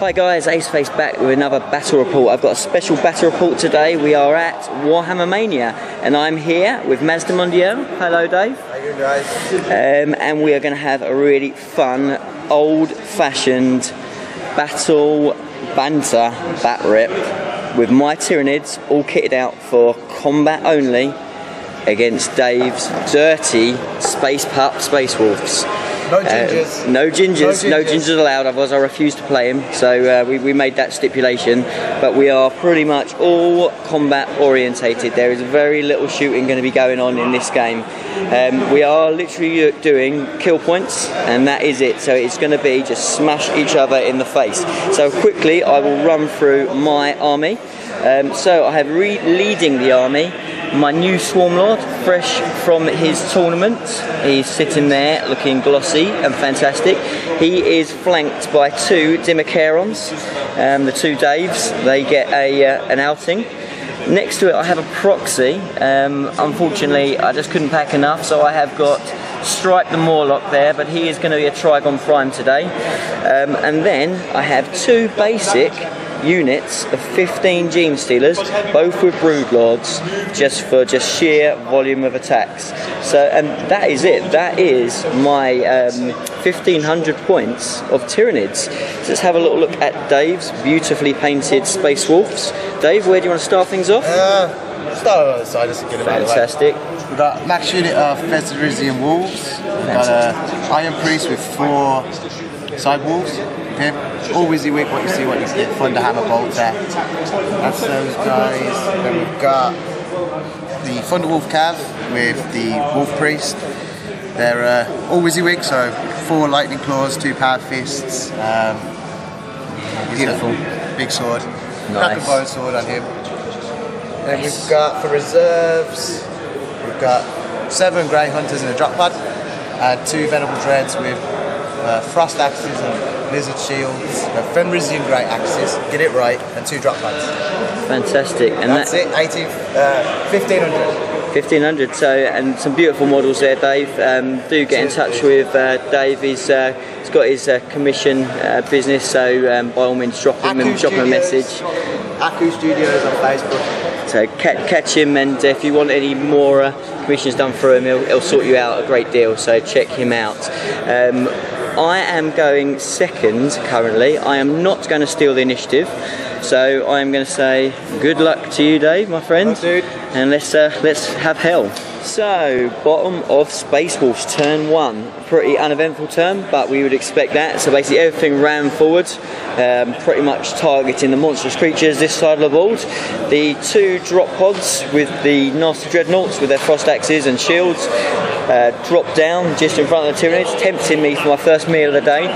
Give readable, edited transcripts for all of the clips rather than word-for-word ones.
Hi guys, Aceface back with another battle report. I've got a special battle report today. We are at Warhammer Mania and I'm here with Mazda Mondial. Hello Dave. How you doing guys? And we are going to have a really fun, old-fashioned battle banter Batrep with my Tyranids all kitted out for combat only against Dave's dirty Space Pup Space Wolves. No gingers. No gingers allowed, otherwise I refuse to play him. So we made that stipulation. But we are pretty much all combat orientated. There is very little shooting going to be going on in this game. We are literally doing kill points, and that is it. So it's going to be just smash each other in the face. So quickly I will run through my army. So I have leading the army my new Swarm Lord, fresh from his tournament. He's sitting there looking glossy and fantastic. He is flanked by two Dimmacarons, the two Daves. They get an outing. Next to it I have a proxy. Unfortunately I just couldn't pack enough, so I have got Stripe the Morlock there, but he is going to be a Trigon Prime today. And then I have two basic units of 15 Gene Stealers, both with Brood Lords, just for sheer volume of attacks. So, and that is it. That is my 1500 points of Tyranids. So let's have a little look at Dave's beautifully painted Space Wolves. Dave, where do you want to start things off? Start on the other side, just to get a bit of Fantastic. We've got max unit of Tyranids Wolves. We've got an Iron Priest with 4 side wolves. Okay. All WYSIWYG, what you see, what you get, Thunder Hammer Bolt there. That's those guys. Then we've got the Thunderwolf Cav with the Wolf Priest. They're all WYSIWYG, so 4 Lightning Claws, 2 Power Fists. Beautiful. Big sword. Nice. Bone sword on him. Then we've got, for reserves, we've got 7 Grey Hunters in a drop pod, and 2 Venerable Dreads with Frost Axes and Lizard Shields, Fenrisian Great Axes, get it right, and 2 drop pods. Fantastic. And that's it, 1500. 1500, so, and some beautiful models there, Dave. Do get in touch with Dave. He's got his commission business, so by all means drop him a message. Aku Studios on Facebook. So catch him, and if you want any more commissions done for him, he'll sort you out a great deal, so check him out. I am going second currently. I am not going to steal the initiative, so I am going to say good luck to you, Dave, my friend. Thanks, dude. And let's have hell. So, bottom of Space Wolves, turn 1. Pretty uneventful turn, but we would expect that. So basically everything ran forward, pretty much targeting the monstrous creatures this side of the board. The 2 drop pods with the nasty dreadnoughts with their frost axes and shields dropped down just in front of the Tyranids, tempting me for my first meal of the day.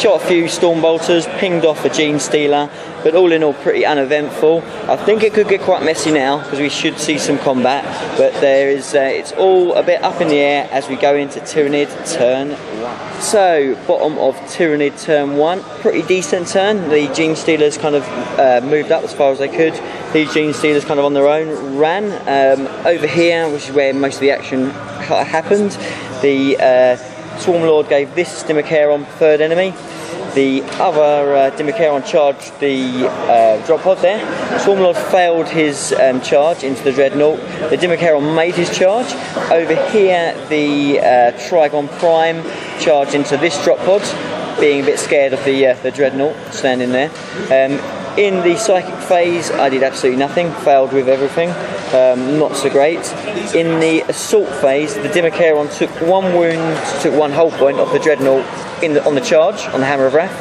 Shot a few storm bolters, pinged off a Gene Stealer, but all in all pretty uneventful. I think it could get quite messy now because we should see some combat, but there is it's all a bit up in the air as we go into Tyranid turn 1. So bottom of Tyranid turn 1, pretty decent turn. The Gene Stealers kind of moved up as far as they could. These Gene Stealers kind of on their own ran over here, which is where most of the action happened. The Swarm Lord gave this Dimmacaron preferred enemy. The other Dimmacaron charged the drop pod there. Swarm Lord failed his charge into the Dreadnought. The Dimmacaron made his charge. Over here the Trigon Prime charged into this drop pod, being a bit scared of the Dreadnought standing there. In the Psychic phase I did absolutely nothing, failed with everything, not so great. In the Assault phase the Dimmacaron took 1 wound, took 1 hull point off the Dreadnought on the charge, on the Hammer of Wrath,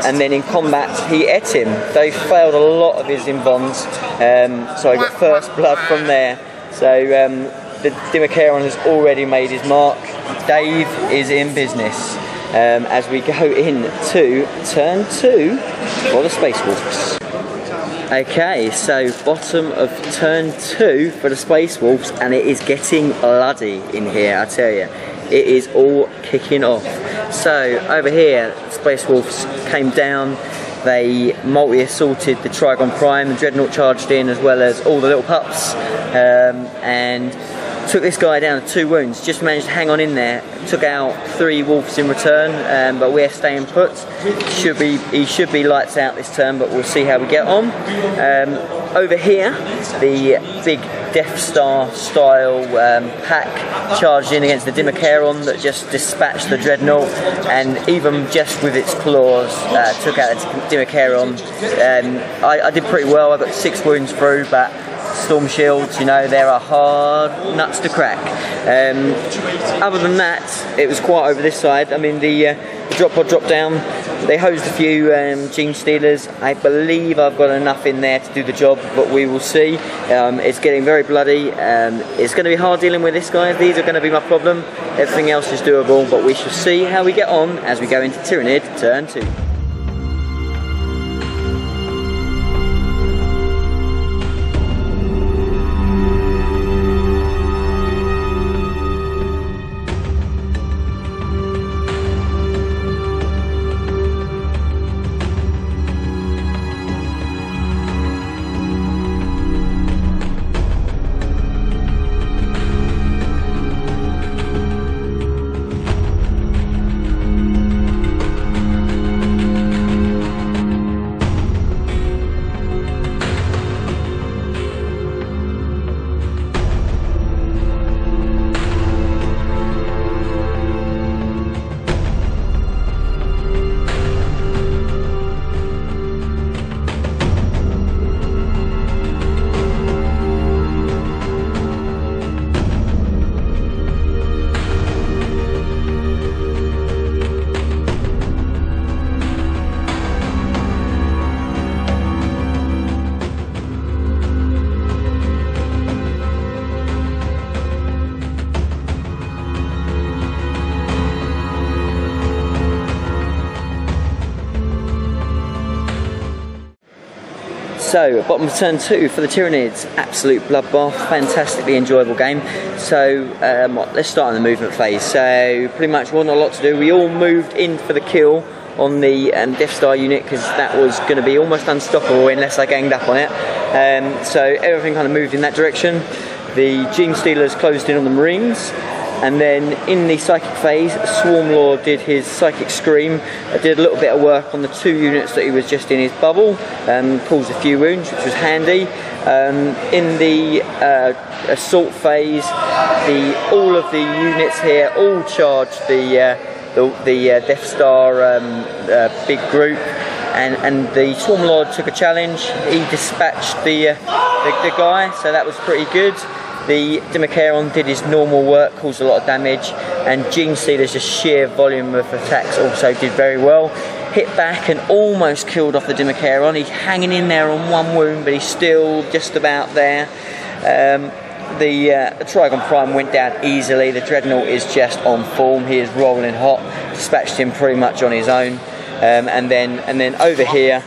and then in combat he ate him. They failed a lot of his invons, so I got first blood from there. So the Dimmacaron has already made his mark. Dave is in business. As we go into turn 2 for the Space Wolves. Okay, so bottom of turn 2 for the Space Wolves, and it is getting bloody in here, I tell you. It is all kicking off. So over here, Space Wolves came down. They multi-assaulted the Trigon Prime. The Dreadnought charged in, as well as all the little pups, and Took this guy down to 2 wounds, just managed to hang on in there, took out 3 wolves in return, but we're staying put. He should be lights out this turn, but we'll see how we get on. Over here, the big Death Star style pack charged in against the Dimmacharon that just dispatched the Dreadnought, and even just with its claws took out the Dimmacharon. I did pretty well. I got 6 wounds through, but Storm Shields, you know, they're a hard nuts to crack. Other than that, it was quiet over this side. I mean, the drop pod dropped down. They hosed a few Gene Stealers. I believe I've got enough in there to do the job, but we will see. It's getting very bloody. It's going to be hard dealing with this guy. These are going to be my problem. Everything else is doable, but we shall see how we get on as we go into Tyranid turn 2. So, bottom of turn 2 for the Tyranids. Absolute bloodbath, fantastically enjoyable game. So, let's start on the movement phase. So, pretty much wasn't a lot to do. We all moved in for the kill on the Death Star unit because that was going to be almost unstoppable unless I ganged up on it. So, everything kind of moved in that direction. The Gene Stealers closed in on the Marines. And then in the psychic phase, Swarmlord did his psychic scream, did a little bit of work on the 2 units that he was just in his bubble, caused a few wounds, which was handy. In the assault phase, all of the units here all charged the Death Star big group, and the Swarmlord took a challenge. He dispatched the guy, so that was pretty good. The Dimmacharon did his normal work, caused a lot of damage, and Gene Stealer's just sheer volume of attacks also did very well. Hit back and almost killed off the Dimmacharon. He's hanging in there on 1 wound, but he's still just about there. The Trigon Prime went down easily. The Dreadnought is just on form. He is rolling hot. Dispatched him pretty much on his own. And then over here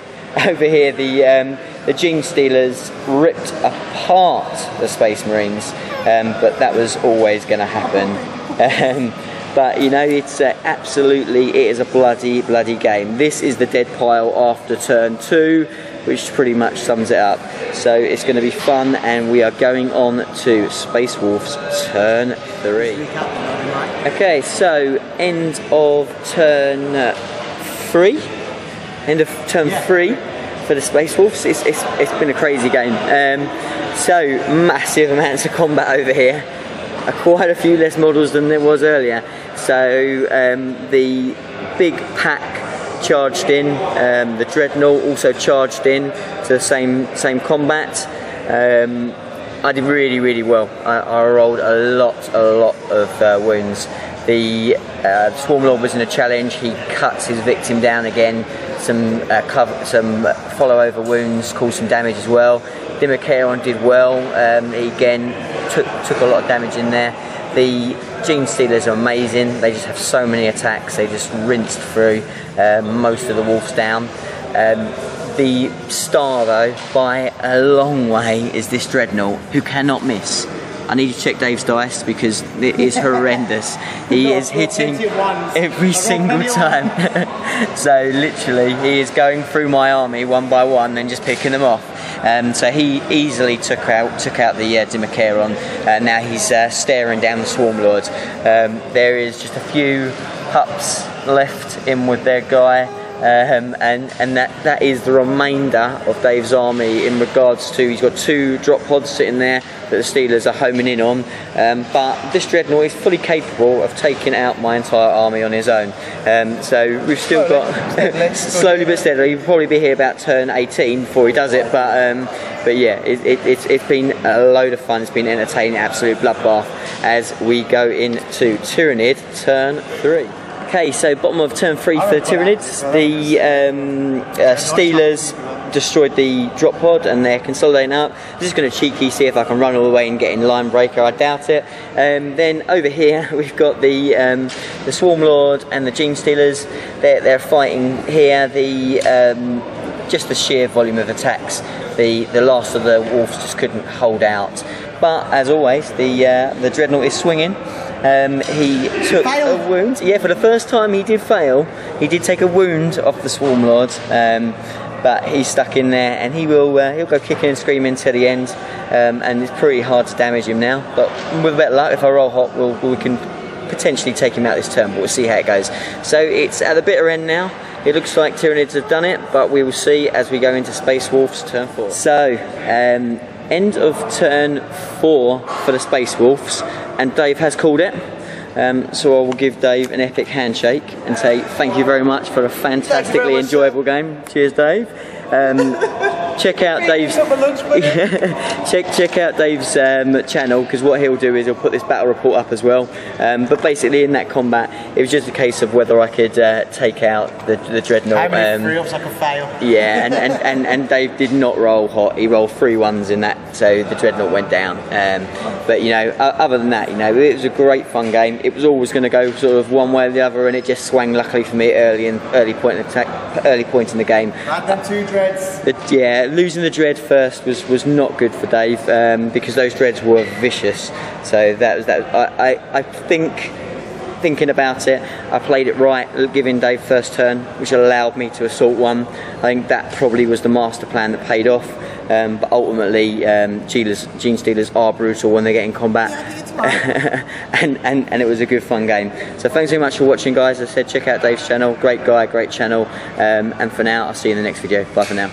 the Gene Stealers ripped apart the Space Marines, but that was always going to happen. But you know, it's absolutely, it is a bloody game. This is the dead pile after turn 2, which pretty much sums it up. So it's going to be fun, and we are going on to Space Wolves turn 3. Okay, so end of turn 3. End of turn 3 for the Space Wolves. It's been a crazy game. So massive amounts of combat over here. Quite a few less models than there was earlier. So the big pack charged in. The Dreadnought also charged in to the same combat. I did really well. I rolled a lot of wounds. The Swarmlord was in a challenge. He cuts his victim down again. Some follow over wounds, caused some damage as well. Dimmacharon did well. He again took a lot of damage in there. The Gene Stealers are amazing. They just have so many attacks. They just rinsed through most of the wolves down. The star, though, by a long way, is this Dreadnought, who cannot miss. I need to check Dave's dice because it is horrendous. He is hitting every single time. So literally, he is going through my army one by one and just picking them off. So he easily took out the Dimmacaron. Now he's staring down the Swarm Lord. There is just a few pups left in with their guy. And that is the remainder of Dave's army in regards to, he's got 2 drop pods sitting there that the Steelers are homing in on, but this Dreadnought is fully capable of taking out my entire army on his own. So we've still got slowly but steadily. He'll probably be here about turn 18 before he does it, but yeah, it's been a load of fun. It's been entertaining, absolute bloodbath as we go into Tyranid turn 3. Okay, so bottom of turn 3 for the Tyranids. The Steelers destroyed the drop pod and they're consolidating up. I'm just going to cheeky see if I can run all the way and get in line breaker. I doubt it. Then over here we've got the Swarm Lord and the Gene Stealers. They're fighting here. Just the sheer volume of attacks. The last of the wolves just couldn't hold out. But as always, the Dreadnought is swinging. He took a wound. Yeah, for the first time he did fail. He did take a wound off the Swarm Lord, but he's stuck in there, and he'll go kicking and screaming to the end. And it's pretty hard to damage him now. But with a bit of luck, if I roll hot, we can potentially take him out this turn. But we'll see how it goes. So it's at the bitter end now. It looks like Tyranids have done it, but we will see as we go into Space Wolves turn 4. So end of turn 4 for the Space Wolves. And Dave has called it, so I will give Dave an epic handshake and say thank you very much for a fantastically enjoyable game. Cheers, Dave. Check out Dave's check out Dave's channel, because what he'll do is he'll put this battle report up as well. But basically in that combat, it was just a case of whether I could take out the Dreadnought. How many 3-offs I could fail? Yeah, and Dave did not roll hot. He rolled 3 1s in that, so the Dreadnought went down. But you know, other than that, you know, it was a great fun game. It was always going to go sort of one way or the other, and it just swung luckily for me early point in the game. Had them 2 dreads. Yeah, losing the dread first was not good for Dave, because those dreads were vicious. So that was that. I think, thinking about it, I played it right, giving Dave first turn, which allowed me to assault one. I think that probably was the master plan that paid off. But ultimately, Gene Stealers are brutal when they get in combat, and it was a good fun game. So thanks very much for watching, guys. As I said, check out Dave's channel. Great guy, great channel. And for now, I'll see you in the next video. Bye for now.